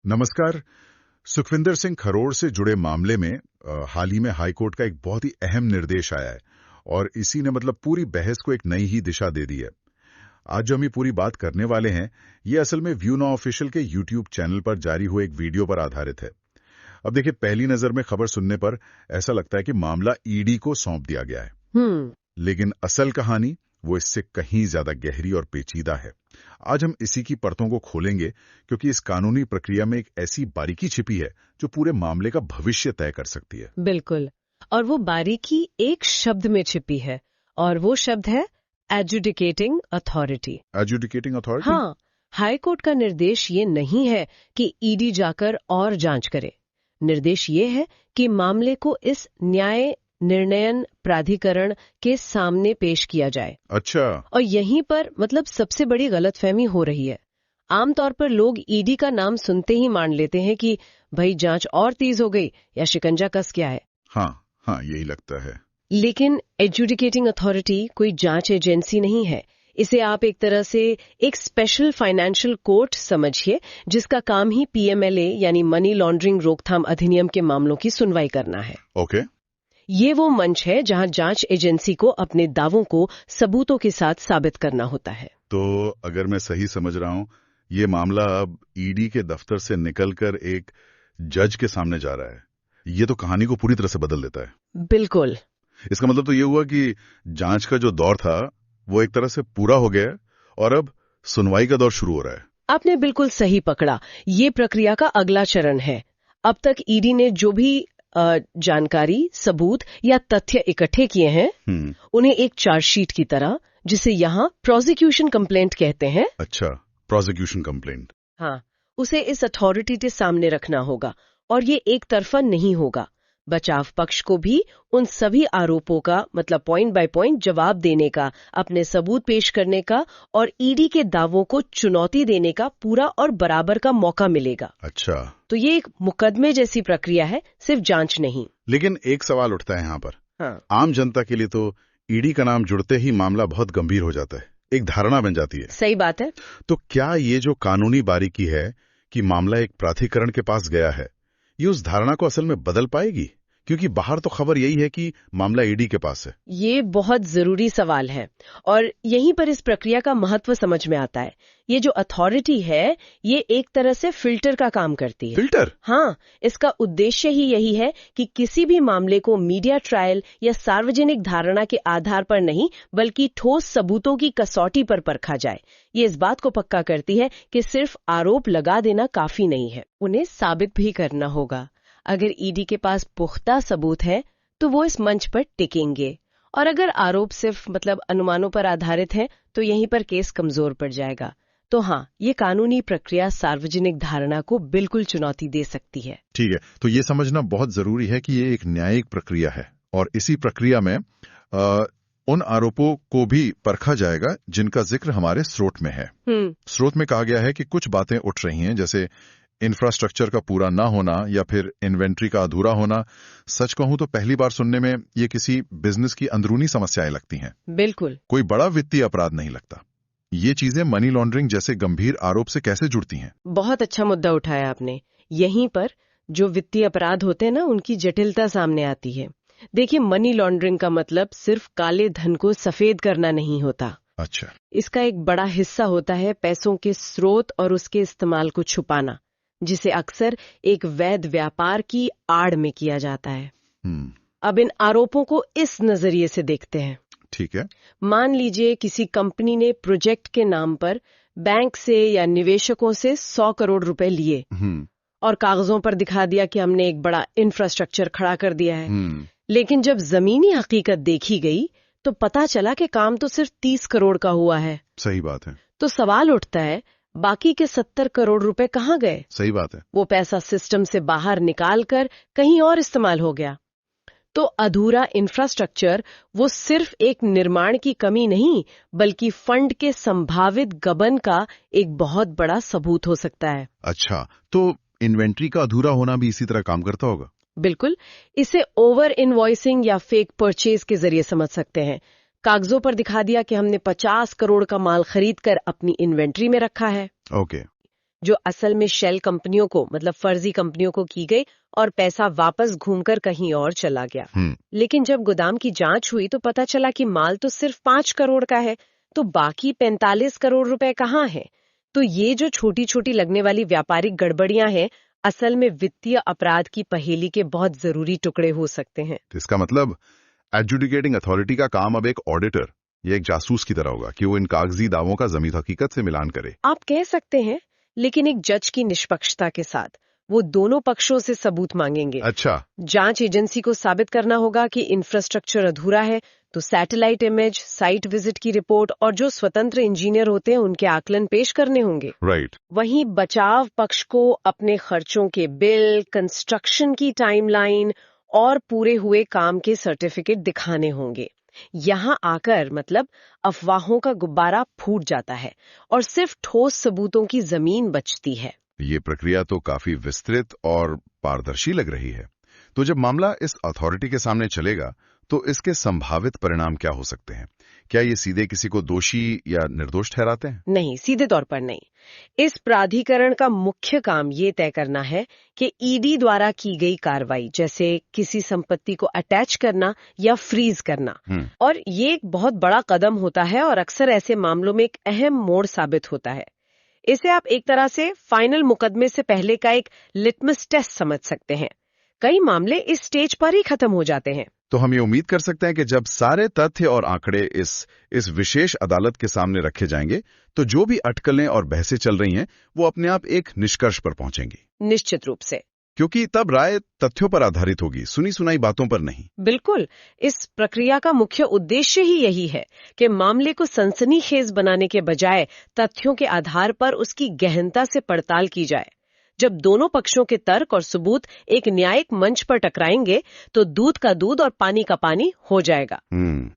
नमस्कार। सुखविंदर सिंह खरोड़ से जुड़े मामले में हाल ही में हाईकोर्ट का एक बहुत ही अहम निर्देश आया है और इसी ने पूरी बहस को एक नई ही दिशा दे दी है। आज जो हम ये पूरी बात करने वाले हैं ये असल में व्यू नाउ ऑफिशियल के यूट्यूब चैनल पर जारी हुए एक वीडियो पर आधारित है। अब देखिए, पहली नजर में खबर सुनने पर ऐसा लगता है कि मामला ईडी को सौंप दिया गया है, लेकिन असल कहानी वो इससे कहीं ज्यादा गहरी और पेचीदा है। आज हम इसी की परतों को खोलेंगे क्योंकि इस कानूनी प्रक्रिया में एक ऐसी बारीकी छिपी है जो पूरे मामले का भविष्य तय कर सकती है। बिल्कुल, और वो बारीकी एक शब्द में छिपी है और वो शब्द है एडजुडिकेटिंग अथॉरिटी। Adjudicating authority? हाँ, हाईकोर्ट का निर्देश ये नहीं है कि ईडी जाकर और जांच करे। निर्देश ये है कि मामले को इस न्याय निर्णयन प्राधिकरण के सामने पेश किया जाए। अच्छा। और यहीं पर सबसे बड़ी गलतफहमी हो रही है। आमतौर पर लोग ईडी का नाम सुनते ही मान लेते हैं कि भाई जांच और तेज हो गई या शिकंजा कस गया है। हाँ, यही लगता है। लेकिन एडजुडिकेटिंग अथॉरिटी कोई जांच एजेंसी नहीं है। इसे आप एक तरह से एक स्पेशल फाइनेंशियल कोर्ट समझिए, जिसका काम ही पीएमएलए यानी मनी लॉन्ड्रिंग रोकथाम अधिनियम के मामलों की सुनवाई करना है। ओके। ये वो मंच है जहां जांच एजेंसी को अपने दावों को सबूतों के साथ साबित करना होता है। तो अगर मैं सही समझ रहा हूँ, ये मामला अब ईडी के दफ्तर से निकलकर एक जज के सामने जा रहा है। ये तो कहानी को पूरी तरह से बदल देता है। बिल्कुल। इसका मतलब तो ये हुआ कि जांच का जो दौर था वो एक तरह से पूरा हो गया और अब सुनवाई का दौर शुरू हो रहा है। आपने बिल्कुल सही पकड़ा। ये प्रक्रिया का अगला चरण है। अब तक ईडी ने जो भी जानकारी, सबूत या तथ्य इकट्ठे किए हैं, उन्हें एक चार्जशीट की तरह, जिसे यहाँ प्रोसिक्यूशन कंप्लेंट कहते हैं। अच्छा, प्रोसिक्यूशन कंप्लेंट। हाँ, उसे इस अथॉरिटी के सामने रखना होगा और ये एक तरफा नहीं होगा। बचाव पक्ष को भी उन सभी आरोपों का पॉइंट बाय पॉइंट जवाब देने का, अपने सबूत पेश करने का और ईडी के दावों को चुनौती देने का पूरा और बराबर का मौका मिलेगा। अच्छा, तो ये एक मुकदमे जैसी प्रक्रिया है, सिर्फ जांच नहीं। लेकिन एक सवाल उठता है यहाँ पर। हाँ। आम जनता के लिए तो ईडी का नाम जुड़ते ही मामला बहुत गंभीर हो जाता है, एक धारणा बन जाती है। सही बात है। तो क्या ये जो कानूनी बारीकी है कि मामला एक प्राधिकरण के पास गया है, ये उस धारणा को असल में बदल पाएगी? क्योंकि बाहर तो खबर यही है कि मामला ईडी के पास है। ये बहुत जरूरी सवाल है और यहीं पर इस प्रक्रिया का महत्व समझ में आता है। ये जो अथॉरिटी है, ये एक तरह से फिल्टर का काम करती है। फिल्टर? हाँ, इसका उद्देश्य ही यही है कि किसी भी मामले को मीडिया ट्रायल या सार्वजनिक धारणा के आधार पर नहीं, बल्कि ठोस सबूतों की कसौटी पर परखा जाए। ये इस बात को पक्का करती है कि सिर्फ आरोप लगा देना काफी नहीं है, उन्हें साबित भी करना होगा। अगर ईडी के पास पुख्ता सबूत है तो वो इस मंच पर टिकेंगे, और अगर आरोप सिर्फ अनुमानों पर आधारित है तो यहीं पर केस कमजोर पड़ जाएगा। तो हाँ, ये कानूनी प्रक्रिया सार्वजनिक धारणा को बिल्कुल चुनौती दे सकती है। ठीक है, तो ये समझना बहुत जरूरी है कि ये एक न्यायिक प्रक्रिया है और इसी प्रक्रिया में उन आरोपों को भी परखा जाएगा जिनका जिक्र हमारे स्रोत में है। स्रोत में कहा गया है कि कुछ बातें उठ रही हैं, जैसे इंफ्रास्ट्रक्चर का पूरा ना होना या फिर इन्वेंट्री का अधूरा होना। सच कहूं तो पहली बार सुनने में ये किसी बिजनेस की अंदरूनी समस्याएं लगती हैं। बिल्कुल, कोई बड़ा वित्तीय अपराध नहीं लगता। ये चीजें मनी लॉन्ड्रिंग जैसे गंभीर आरोप से कैसे जुड़ती हैं? बहुत अच्छा मुद्दा उठाया आपने। यहीं पर जो वित्तीय अपराध होते हैं ना, उनकी जटिलता सामने आती है। देखिए, मनी लॉन्ड्रिंग का मतलब सिर्फ काले धन को सफेद करना नहीं होता। अच्छा। इसका एक बड़ा हिस्सा होता है पैसों के स्रोत और उसके इस्तेमाल को छुपाना, जिसे अक्सर एक वैध व्यापार की आड़ में किया जाता है। अब इन आरोपों को इस नजरिए से देखते हैं। ठीक है। मान लीजिए किसी कंपनी ने प्रोजेक्ट के नाम पर बैंक से या निवेशकों से 100 करोड़ रुपए लिए और कागजों पर दिखा दिया कि हमने एक बड़ा इंफ्रास्ट्रक्चर खड़ा कर दिया है। लेकिन जब जमीनी हकीकत देखी गई तो पता चला कि काम तो सिर्फ 30 करोड़ का हुआ है। सही बात है। तो सवाल उठता है, बाकी के 70 करोड़ रुपए कहाँ गए? सही बात है। वो पैसा सिस्टम से बाहर निकाल कर कहीं और इस्तेमाल हो गया। तो अधूरा इंफ्रास्ट्रक्चर वो सिर्फ एक निर्माण की कमी नहीं, बल्कि फंड के संभावित गबन का एक बहुत बड़ा सबूत हो सकता है। अच्छा, तो इन्वेंट्री का अधूरा होना भी इसी तरह काम करता होगा? बिल्कुल, इसे ओवर इनवॉइसिंग या फेक परचेज के जरिए समझ सकते हैं। कागजों पर दिखा दिया कि हमने 50 करोड़ का माल खरीद कर अपनी इन्वेंट्री में रखा है। ओके। जो असल में शेल कंपनियों को मतलब फर्जी कंपनियों को की गई और पैसा वापस घूमकर कहीं और चला गया। लेकिन जब गोदाम की जांच हुई तो पता चला कि माल तो सिर्फ 5 करोड़ का है, तो बाकी 45 करोड़ रुपए कहाँ है? तो ये जो छोटी छोटी लगने वाली व्यापारिक गड़बड़ियां हैं, असल में वित्तीय अपराध की पहेली के बहुत जरूरी टुकड़े हो सकते हैं। इसका मतलब एडजुडिकेटिंग अथॉरिटी का काम अब एक ऑडिटर या एक जासूस की तरह होगा कि वो इन कागजी दावों का ज़मीनी हकीकत से मिलान करे। आप कह सकते हैं, लेकिन एक जज की निष्पक्षता के साथ वो दोनों पक्षों से सबूत मांगेंगे। अच्छा। जांच एजेंसी को साबित करना होगा कि इंफ्रास्ट्रक्चर अधूरा है, तो सैटेलाइट इमेज, साइट विजिट की रिपोर्ट और जो स्वतंत्र इंजीनियर होते हैं उनके आकलन पेश करने होंगे। राइट। वहीं बचाव पक्ष को अपने खर्चों के बिल, कंस्ट्रक्शन की टाइमलाइन और पूरे हुए काम के सर्टिफिकेट दिखाने होंगे। यहाँ आकर मतलब अफवाहों का गुब्बारा फूट जाता है और सिर्फ ठोस सबूतों की जमीन बचती है। ये प्रक्रिया तो काफी विस्तृत और पारदर्शी लग रही है। तो जब मामला इस अथॉरिटी के सामने चलेगा तो इसके संभावित परिणाम क्या हो सकते हैं? क्या ये सीधे किसी को दोषी या निर्दोष ठहराते हैं? नहीं, सीधे तौर पर नहीं। इस प्राधिकरण का मुख्य काम ये तय करना है कि ईडी द्वारा की गई कार्रवाई, जैसे किसी संपत्ति को अटैच करना या फ्रीज करना, और ये एक बहुत बड़ा कदम होता है और अक्सर ऐसे मामलों में एक अहम मोड़ साबित होता है। इसे आप एक तरह से फाइनल मुकदमे से पहले का एक लिटमस टेस्ट समझ सकते हैं। कई मामले इस स्टेज पर ही खत्म हो जाते हैं। तो हम ये उम्मीद कर सकते हैं कि जब सारे तथ्य और आंकड़े इस विशेष अदालत के सामने रखे जाएंगे तो जो भी अटकलें और बहसें चल रही हैं वो अपने आप एक निष्कर्ष पर पहुंचेंगी। निश्चित रूप से, क्योंकि तब राय तथ्यों पर आधारित होगी, सुनी सुनाई बातों पर नहीं। बिल्कुल। इस प्रक्रिया का मुख्य उद्देश्य ही यही है कि मामले को सनसनीखेज बनाने के बजाय तथ्यों के आधार पर उसकी गहनता से पड़ताल की जाए। जब दोनों पक्षों के तर्क और सबूत एक न्यायिक मंच पर टकराएंगे तो दूध का दूध और पानी का पानी हो जाएगा।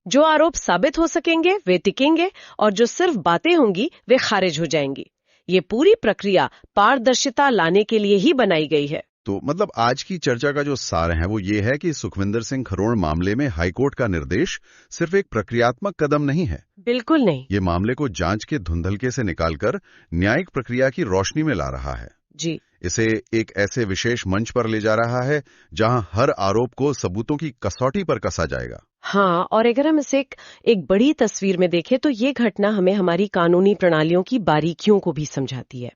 जो आरोप साबित हो सकेंगे वे टिकेंगे और जो सिर्फ बातें होंगी वे खारिज हो जाएंगी। ये पूरी प्रक्रिया पारदर्शिता लाने के लिए ही बनाई गई है। तो मतलब आज की चर्चा का जो सार है वो ये है कि सुखविंदर सिंह खरोड़ मामले में हाईकोर्ट का निर्देश सिर्फ एक प्रक्रियात्मक कदम नहीं है। बिल्कुल नहीं। ये मामले को जांच के धुंधलके से निकालकर न्यायिक प्रक्रिया की रोशनी में ला रहा है। जी। इसे एक ऐसे विशेष मंच पर ले जा रहा है जहां हर आरोप को सबूतों की कसौटी पर कसा जाएगा। हाँ, और अगर हम इसे एक बड़ी तस्वीर में देखें तो ये घटना हमें हमारी कानूनी प्रणालियों की बारीकियों को भी समझाती है।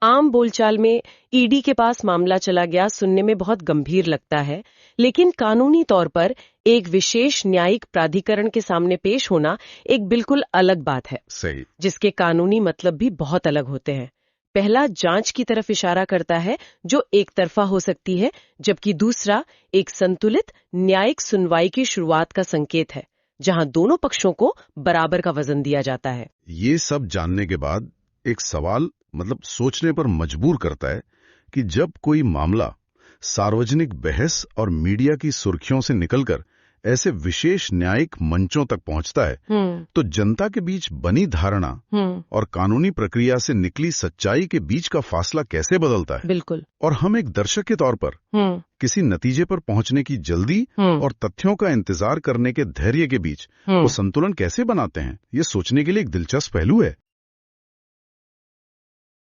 आम बोलचाल में ईडी के पास मामला चला गया सुनने में बहुत गंभीर लगता है, लेकिन कानूनी तौर पर एक विशेष न्यायिक प्राधिकरण के सामने पेश होना एक बिल्कुल अलग बात है। सही। जिसके कानूनी मतलब भी बहुत अलग होते हैं। पहला जांच की तरफ इशारा करता है जो एक तरफा हो सकती है, जबकि दूसरा एक संतुलित न्यायिक सुनवाई की शुरुआत का संकेत है जहां दोनों पक्षों को बराबर का वजन दिया जाता है। ये सब जानने के बाद एक सवाल मतलब सोचने पर मजबूर करता है कि जब कोई मामला सार्वजनिक बहस और मीडिया की सुर्खियों से निकलकर ऐसे विशेष न्यायिक मंचों तक पहुंचता है तो जनता के बीच बनी धारणा और कानूनी प्रक्रिया से निकली सच्चाई के बीच का फासला कैसे बदलता है। बिल्कुल। और हम एक दर्शक के तौर पर किसी नतीजे पर पहुंचने की जल्दी और तथ्यों का इंतजार करने के धैर्य के बीच वो संतुलन कैसे बनाते हैं, ये सोचने के लिए एक दिलचस्प पहलू है।